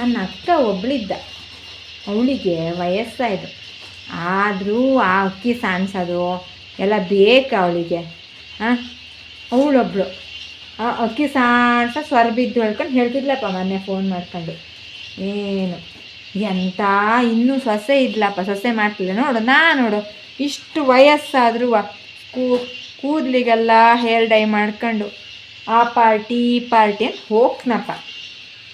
ನನ್ನ ಅಕ್ಕ ಒಬ್ಳಿದ್ದ, ಅವಳಿಗೆ ವಯಸ್ಸಾಯಿತು, ಆದರೂ ಆ ಅಕ್ಕಿ ಸಾಣಿಸೋದು ಎಲ್ಲ ಬೇಕು ಅವಳಿಗೆ. ಅವಳೊಬ್ಳು ಆ ಅಕ್ಕಿ ಸಾಣಿಸ ಸ್ವರ ಬಿದ್ದು ಹೇಳ್ಕೊಂಡು ಹೇಳ್ತಿದ್ಲಪ್ಪ ಮೊನ್ನೆ ಫೋನ್ ಮಾಡ್ಕೊಂಡು. ಏನು ಎಂಥ ಇನ್ನೂ ಸೊಸೆ ಇದ್ಲಪ್ಪ, ಸೊಸೆ ಮಾಡ್ತಿಲ್ಲ ನೋಡು. ನೋಡು ಇಷ್ಟು ವಯಸ್ಸಾದರೂ ಕೂದಲಿಗೆಲ್ಲ ಹೇರ್ ಡೈ ಮಾಡ್ಕೊಂಡು ಆ ಪಾರ್ಟಿ ಈ ಪಾರ್ಟಿ ಅಂತ ಹೋಗ್ನಪ್ಪ.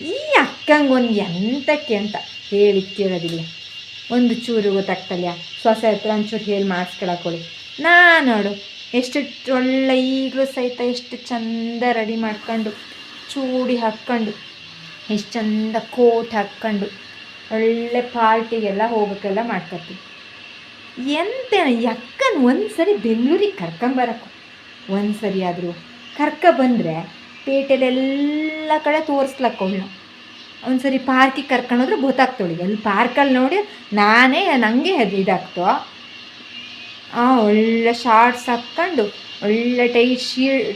ಈ ಅಕ್ಕಂಗೆ ಒಂದು ಎಂತಕ್ಕೆ ಅಂತ ಹೇಳಿ ಕೇಳೋದಿಲ್ಲ, ಒಂದು ಚೂರು ಗೊತ್ತಾಗ್ತಲ್ಲ. ಸೊಸೆ ಹತ್ರ ಒಂಚೂರು ಹೇಳಿ ಮಾಡಿಸ್ಕೊಳಕೊಳ್ಳಿ. ನೋಡು ಎಷ್ಟು ಒಳ್ಳೆ, ಈಗಲೂ ಸಹಿತ ಎಷ್ಟು ಚಂದ ರೆಡಿ ಮಾಡ್ಕೊಂಡು ಚೂಡಿ ಹಾಕ್ಕೊಂಡು ಎಷ್ಟು ಚಂದ ಕೋಟ್ ಹಾಕ್ಕೊಂಡು ಒಳ್ಳೆ ಪಾರ್ಟಿಗೆಲ್ಲ ಹೋಗೋಕ್ಕೆಲ್ಲ ಮಾಡ್ಕೊತೀವಿ. ಎಂತೇನ ಅಕ್ಕನ ಒಂದು ಸರಿ ಬೆಂಗಳೂರಿಗೆ ಕರ್ಕೊಂಬರಕ್ಕು, ಒಂದು ಸರಿ ಆದರೂ ಬಂದರೆ ಪೇಟೆಲೆಲ್ಲ ಕಡೆ ತೋರಿಸ್ಲಕ್ಕವಳನ್ನ. ಒಂದು ಸರಿ ಪಾರ್ಕಿಗೆ ಕರ್ಕೊಂಡೋದ್ರೆ ಗೊತ್ತಾಗ್ತವಳಿಗೆ. ಅಲ್ಲಿ ಪಾರ್ಕಲ್ಲಿ ನೋಡಿ ನನಗೆ ಇದಾಗ್ತೋ. ಒಳ್ಳೆ ಶಾರ್ಟ್ಸ್ ಹಾಕ್ಕೊಂಡು ಒಳ್ಳೆ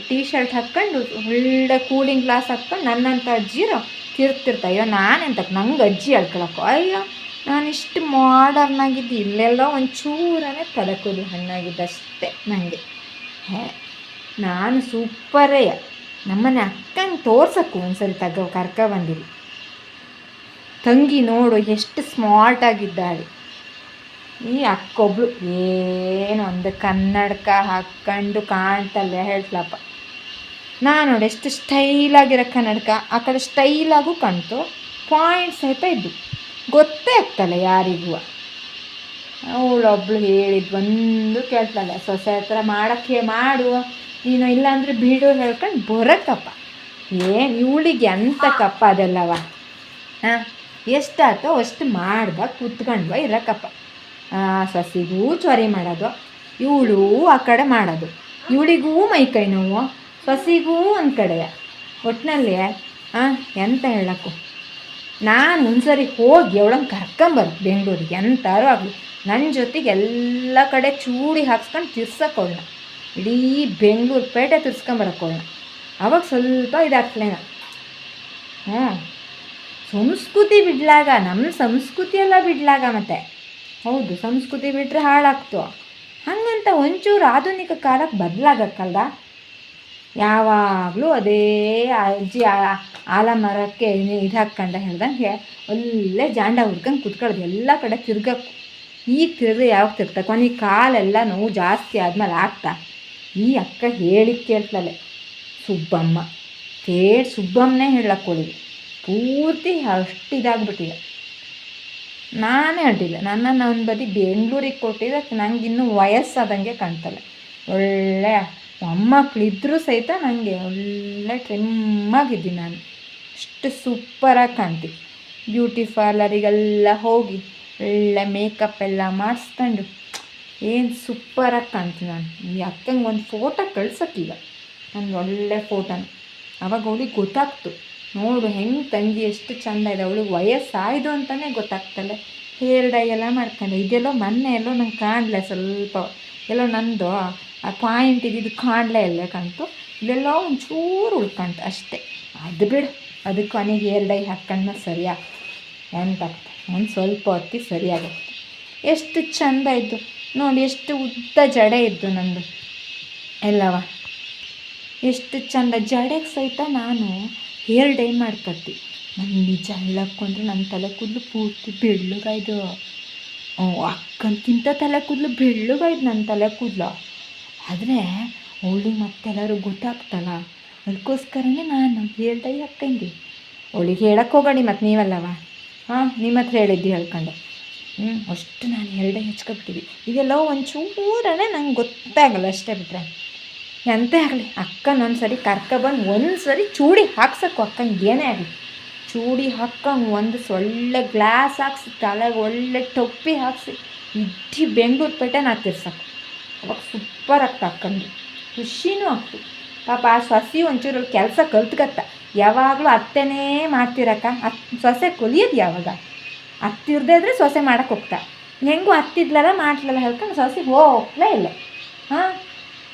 ಟೀ ಶರ್ಟ್ ಹಾಕ್ಕೊಂಡು ಒಳ್ಳೆ ಕೂಲಿಂಗ್ ಗ್ಲಾಸ್ ಹಾಕ್ಕೊಂಡು ನನ್ನಂಥ ಅಜ್ಜಿರೋ ತಿರ್ತಿರ್ತ. ಅಯ್ಯೋ ನಾನೆಂತಕ್ಕೆ ನಂಗೆ ಅಜ್ಜಿ ಹೇಳ್ಕೊಳಕ್ಕೋ. ಅಯ್ಯೋ ನಾನಿಷ್ಟು ಮಾಡರ್ನಾಗಿದ್ದು, ಇಲ್ಲೆಲ್ಲ ಒಂಚೂರನೇ ತಲೆ ಕೂದಲು ಹಣ್ಣಾಗಿದ್ದಷ್ಟೇ ನನಗೆ. ನಾನು ಸೂಪರೇ. ನಮ್ಮನೆ ಅಕ್ಕನ ತೋರ್ಸಕ್ಕು ಒಂದ್ಸರಿ ಬಂದಿರಿ. ತಂಗಿ ನೋಡು ಎಷ್ಟು ಸ್ಮಾರ್ಟ್ ಆಗಿದ್ದಾಳೆ. ಈ ಅಕ್ಕೊಬ್ಳು ಏನು ಒಂದು ಕನ್ನಡಕ ಹಾಕ್ಕೊಂಡು ಕಾಣ್ತಲ್ಲ ಹೇಳ್ತಲಪ್ಪ. ನೋಡಿ ಎಷ್ಟು ಸ್ಟೈಲಾಗಿರೋ ಕನ್ನಡಕ, ಆ ಕಡೆ ಸ್ಟೈಲಾಗೂ ಕಾಣ್ತು, ಪಾಯಿಂಟ್ಸ್ ಸಹಿತ ಇದ್ದು ಗೊತ್ತೇ ಆಗ್ತಲ್ಲ ಯಾರಿಗೂ. ಅವಳೊಬ್ಳು ಹೇಳಿದ್ದು ಒಂದು ಕೇಳ್ತಲ್ಲ, ಸೊಸೆ ಹತ್ರ ಮಾಡೋಕ್ಕೆ ಮಾಡು ನೀನು, ಇಲ್ಲಾಂದರೆ ಬಿಡು ಹೇಳ್ಕೊಂಡು ಬರೋಕ್ಕಪ್ಪ. ಏನು ಇವಳಿಗೆ ಎಂತಕ್ಕಪ್ಪ ಅದೆಲ್ಲವ. ಎಷ್ಟಾಯ್ತೋ ಅಷ್ಟು ಮಾಡ್ದಾಗ ಕೂತ್ಕೊಂಡ್ವ ಇರೋಕ್ಕಪ್ಪ. ಸೊಸೆಗೂ ಚೊರಿ ಮಾಡೋದು, ಇವಳು ಆ ಕಡೆ ಮಾಡೋದು, ಇವಳಿಗೂ ಮೈಕೈ ನೋವು, ಸೊಸೆಗೂ ಒಂದು ಕಡೆ. ಒಟ್ಟಿನಲ್ಲಿ ಎಂತ ಹೇಳಕ್ಕು. ನಾನು ಒಂದ್ಸರಿ ಹೋಗಿ ಅವಳಂಗೆ ಕರ್ಕೊಂಬರು ಬೆಂಗಳೂರಿಗೆ, ಎಂತಾರು ಆಗಲಿ ನನ್ನ ಜೊತೆಗೆ ಎಲ್ಲ ಕಡೆ ಚೂಡಿ ಹಾಕ್ಸ್ಕೊಂಡು ತಿರ್ಸೋಕವಳನ್ನ, ಇಡೀ ಬೆಂಗಳೂರು ಪೇಟೆ ತಿರ್ಸ್ಕೊಂಬರಕ್ಕವಳನ್ನ. ಅವಾಗ ಸ್ವಲ್ಪ ಇದಾಗ್ತಲೇನ. ಸಂಸ್ಕೃತಿ ಬಿಡ್ಲಾಗ, ನಮ್ಮ ಸಂಸ್ಕೃತಿ ಎಲ್ಲ ಬಿಡ್ಲಾಗ. ಮತ್ತು ಹೌದು, ಸಂಸ್ಕೃತಿ ಬಿಟ್ಟರೆ ಹಾಳಾಗ್ತು. ಹಾಗಂತ ಒಂಚೂರು ಆಧುನಿಕ ಕಾಲಕ್ಕೆ ಬದಲಾಗಕ್ಕಲ್ದ. ಯಾವಾಗಲೂ ಅದೇ ಅಜ್ಜಿ ಆಲಮರಕ್ಕೆ ಇದು ಹಾಕ್ಕೊಂಡ ಹೇಳ್ದಂಗೆ ಒಳ್ಳೆ ಜಾಂಡ ಹುಡ್ಕೊಂಡು ಕುತ್ಕೊಳ್ಳೋದು, ಎಲ್ಲ ಕಡೆ ತಿರ್ಗಕ್ಕು. ಈಗ ತಿರ್ಗಿ ಯಾವಾಗ ತಿರ್ತಾ ಕೊನೆಗೆ ಕಾಲೆಲ್ಲ ನೋವು ಜಾಸ್ತಿ ಆದ್ಮೇಲೆ ಆಗ್ತಾ. ಈ ಅಕ್ಕ ಹೇಳಿ ಕೇಳ್ತಲೆ ಸುಬ್ಬಮ್ಮ, ಸುಬ್ಬಮ್ಮನೇ ಹೇಳಕ್ಕೋಳಿಗೆ ಪೂರ್ತಿ ಅಷ್ಟು ಇದಾಗ್ಬಿಟ್ಟಿದೆ. ನಾನೇ ಅಡ್ಡಿಲ್ಲ, ನನ್ನನ್ನು ಒಂದು ಬದಿ ಬೆಂಗಳೂರಿಗೆ ಕೊಟ್ಟಿದ್ದಕ್ಕೆ ನಂಗೆ ಇನ್ನೂ ವಯಸ್ಸಾದಂಗೆ ಕಾಣ್ತಲ್ಲ. ಒಳ್ಳೆ ಮೊಮ್ಮಕ್ಕಳಿದ್ರೂ ಸಹಿತ ನನಗೆ ಒಳ್ಳೆ ಟ್ರಿಮ್ಮಾಗಿದ್ದೀನಿ ನಾನು. ಅಷ್ಟು ಸೂಪರಾಗಿ ಕಾಣ್ತೀವಿ. ಬ್ಯೂಟಿ ಪಾರ್ಲರಿಗೆಲ್ಲ ಹೋಗಿ ಒಳ್ಳೆ ಮೇಕಪ್ ಎಲ್ಲ ಮಾಡಿಸ್ಕೊಂಡು ಏನು ಸೂಪರಾಗಿ ಕಾಣ್ತೀನಿ ನಾನು. ಈ ಅಕ್ಕಂಗೆ ಒಂದು ಫೋಟೋ ಕಳ್ಸೋಕ್ಕೀಗ, ನನ್ನ ಒಳ್ಳೆ ಫೋಟೋನ. ಅವಾಗ ಅವಳಿಗೆ ಗೊತ್ತಾಗ್ತು, ನೋಡು ಹೆಂಗೆ ತಂಗಿ ಎಷ್ಟು ಚೆಂದ ಇದೆ. ಅವಳಿಗೆ ವಯಸ್ಸಾಯಿತು ಅಂತಲೇ ಗೊತ್ತಾಗ್ತಲ್ಲ. ಹೇರ್ ಡೈ ಎಲ್ಲ ಮಾಡ್ಕೊಂಡು ಇದೆಲ್ಲೋ ಮೊನ್ನೆ ಎಲ್ಲೋ ನಂಗೆ ಕಾಣಲೆ, ಸ್ವಲ್ಪ ಎಲ್ಲೋ ನಂದು ಆ ಪಾಯಿಂಟ್ ಇದ್ದಿದ್ದು ಕಾಣಲೇ ಇಲ್ಲ ಕಾಣ್ತು. ಇಲ್ಲೆಲ್ಲೋ ಒಂಚೂರು ಉಳ್ಕಂತು ಅಷ್ಟೇ. ಅದು ಬಿಡು, ಅದಕ್ಕೆ ಕೊನೆಗೆ ಹೇರ್ ಡೈ ಹಾಕ್ಕೊಂಡ್ಮೇಲೆ ಸರಿಯಾಗ್ತದೆ. ಎಂತಾಗ್ತದೆ ಒಂದು ಸ್ವಲ್ಪ ಹೊತ್ತಿಗೆ ಸರಿಯಾಗುತ್ತೆ. ಎಷ್ಟು ಚೆಂದ ಇದ್ದು ನೋಡಿ, ಎಷ್ಟು ಉದ್ದ ಜಡೆ ಇದ್ದು ನಂದು ಎಲ್ಲವ, ಎಷ್ಟು ಚೆಂದ. ಜಡೆಗೆ ಸಹಿತ ನಾನು ಹೇರ್ ಡೈ ಮಾಡ್ಕೊಳ್ತಿ. ನಾನು ನಿಜ ಹೇಳಕ್ಕೊಂಡ್ರೆ ನನ್ನ ತಲೆ ಕೂದಲು ಪೂರ್ತಿ ಬೆಳ್ಳಗಾಯ್ದು. ಅಕ್ಕಂತಿಂತ ತಲೆ ಕೂದಲು ಬೆಳ್ಳಗಾಯ್ದು ನನ್ನ ತಲೆ ಕೂದಲು. ಆದರೆ ಅವಳಿಗೆ ಮತ್ತೆಲ್ಲರೂ ಗೊತ್ತಾಗ್ತಲ್ಲ, ಅದಕ್ಕೋಸ್ಕರನೇ ನಾನು ಹೇರ್ ಡೈ ಹಾಕ್ಕೊಂಡೆ. ಅವಳಿಗೆ ಹೇಳಕ್ಕೆ ಹೋಗಡಿ ಮತ್ತು ನೀವಲ್ಲವ. ನಿಮ್ಮ ಹತ್ರ ಹೇಳಿದ್ದು ಹೇಳ್ಕೊಂಡು ಅಷ್ಟು ನಾನು ಹೇರ್ ಡೈ ಹಚ್ಕೊಬಿಟ್ಟಿದ್ವಿ. ಇದೆಲ್ಲ ಒಂಚೂರನೇ ನಂಗೆ ಗೊತ್ತಾಗಲ್ಲ ಅಷ್ಟೇ. ಬಿಟ್ಟರೆ ಎಂತ ಆಗಲಿ ಅಕ್ಕನೊಂದು ಸರಿ ಕರ್ಕೊಬಂದು ಒಂದು ಸರಿ ಚೂಡಿ ಹಾಕ್ಸಕ್ಕು. ಅಕ್ಕಂಗೆ ಏನೇ ಆಗಲಿ ಚೂಡಿ ಹಾಕ್ಕೊಂಡು ಒಂದು ಒಳ್ಳೆ ಗ್ಲಾಸ್ ಹಾಕ್ಸಿ, ತಲೆಗೆ ಒಳ್ಳೆ ಟೊಪ್ಪಿ ಹಾಕ್ಸಿ ಇಡೀ ಬೆಂಗಳೂರು ಪೇಟೆ ನಾ ತಿರ್ಸಕ್ಕು. ಅವಾಗ ಸೂಪರ್ ಆಗ್ತಾ ಅಕ್ಕಂದು ಖುಷಿನೂ ಆಗ್ತು. ಪಾಪ ಆ ಸೊಸೆ ಒಂಚೂರು ಕೆಲಸ ಕಲ್ತ್ಕತ್ತ. ಯಾವಾಗಲೂ ಅತ್ತೆನೇ ಮಾಡ್ತಿರಕ್ಕ, ಸೊಸೆ ಕಲಿಯೋದು ಯಾವಾಗ? ಅತ್ತಿರದೇ ಇದ್ರೆ ಸೊಸೆ ಮಾಡೋಕ್ಕೆ ಹೋಗ್ತಾ. ಹೆಂಗೂ ಅತ್ತಿದ್ಲಲ್ಲ ಮಾಡ್ಲಲ್ಲ ಹೇಳ್ಕೊಂಡು ಸೊಸೆ ಹೋಗ್ಲೇ ಇಲ್ಲ.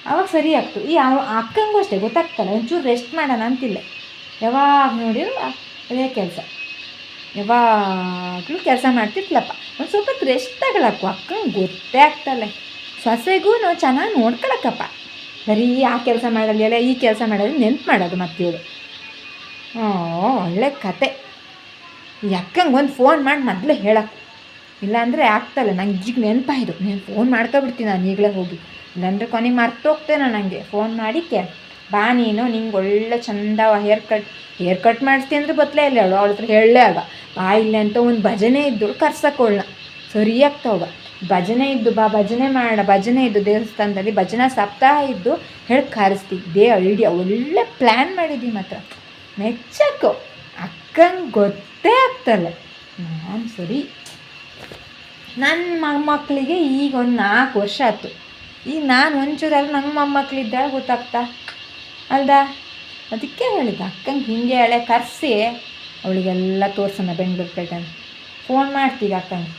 ಅವಾಗ ಸರಿ ಆಗ್ತು. ಈ ಅಕ್ಕಂಗೂ ಅಷ್ಟೇ ಗೊತ್ತಾಗ್ತಲ್ಲ, ಒಂಚೂರು ರೆಸ್ಟ್ ಮಾಡೋಣ ಅಂತಿಲ್ಲ. ಯಾವಾಗ ನೋಡಿದ್ರು ಅದೇ ಕೆಲಸ. ಯಾವಾಗಲೂ ಕೆಲಸ ಮಾಡ್ತಿರ್ಲಪ್ಪ. ಒಂದು ಸ್ವಲ್ಪ ರೆಸ್ಟ್ ತಗೊಳಕ್ಕು ಅಕ್ಕಂಗೆ ಗೊತ್ತೇ ಆಗ್ತಲ್ಲ. ಸೊಸೆಗೂ ಚೆನ್ನಾಗಿ ನೋಡ್ಕೊಳಕ್ಕಪ್ಪ. ಬರೀ ಆ ಕೆಲಸ ಮಾಡಲ್ಲ ಈ ಕೆಲಸ ಮಾಡೋದು ನೆನ್ಪು ಮಾಡೋದು ಮತ್ತೆ ಇವಳು. ಒಳ್ಳೆ ಕತೆ. ಈ ಅಕ್ಕಂಗೆ ಒಂದು ಫೋನ್ ಮಾಡಿ ಮೊದಲು ಹೇಳಕ್ಕೆ, ಇಲ್ಲಾಂದರೆ ಆಗ್ತಲ್ಲ. ನಂಗೆ ಈಗ ನೆನಪಾಯಿತು, ನಾನು ಫೋನ್ ಮಾಡ್ಕೊಬಿಡ್ತೀನಿ ನಾನು ಈಗಲೇ ಹೋಗಿ. ಇಲ್ಲಾಂದರೆ ಕೊನೆಗೆ ಮರ್ತೋಗ್ತೇನೆ. ನನಗೆ ಫೋನ್ ಮಾಡಿಕ್ಕೆ ಬಾ ನೀನು, ನಿಂಗೆ ಒಳ್ಳೆ ಚಂದ ಹೇರ್ ಕಟ್ ಮಾಡಿಸ್ತೀನಿ ಅಂದರೆ ಬತ್ತಲೇ ಇಲ್ಲ ಅವಳು. ಅವಳ ಹತ್ರ ಹೇಳಲೇ ಆಗ ಬಾ ಇಲ್ಲ ಅಂತ ಒಂದು ಭಜನೆ ಇದ್ದು ಕರ್ಸಕ್ಕೊಳ್ಳ ಸರಿ ಆಗ್ತಾವ. ಭಜನೆ ಇದ್ದು ಬಾ ಭಜನೆ ಇದ್ದು ದೇವಸ್ಥಾನದಲ್ಲಿ ಭಜನಾ ಸಪ್ತಾಹ ಇದ್ದು ಹೇಳಿ ಕರೆಸ್ತಿದ್ದೆ. ಐಡಿಯಾ ಒಳ್ಳೆ ಪ್ಲ್ಯಾನ್ ಮಾಡಿದ್ದೀವಿ ಮಾತ್ರ. ಮೆಚ್ಚಕ್ಕು ಅಕ್ಕಂಗೆ ಗೊತ್ತೇ ಆಗ್ತಲ್ಲ. ನಾನು ಸರಿ ನನ್ನ ಮೊಮ್ಮಕ್ಕಳಿಗೆ ಈಗ ಒಂದು 4 ವರ್ಷ ಆಯ್ತು. ಈಗ ನಾನು ಒಂಚೂರಲ್ಲಿ ನಂಗೆ ಮೊಮ್ಮಕ್ಕಳಿದ್ದಾಳೆ ಗೊತ್ತಾಗ್ತಾ ಅಲ್ದಾ. ಅದಕ್ಕೆ ಹೇಳಿದ್ದೆ ಅಕ್ಕಂಗೆ ಹಿಂಗೆ ಹಳೆ ಕರೆಸಿ ಅವಳಿಗೆಲ್ಲ ತೋರ್ಸೋಣ ಬೆಂಗಳೂರು ಕಡೆ. ಫೋನ್ ಮಾಡ್ತೀಗ ಅಕ್ಕಂಗೆ.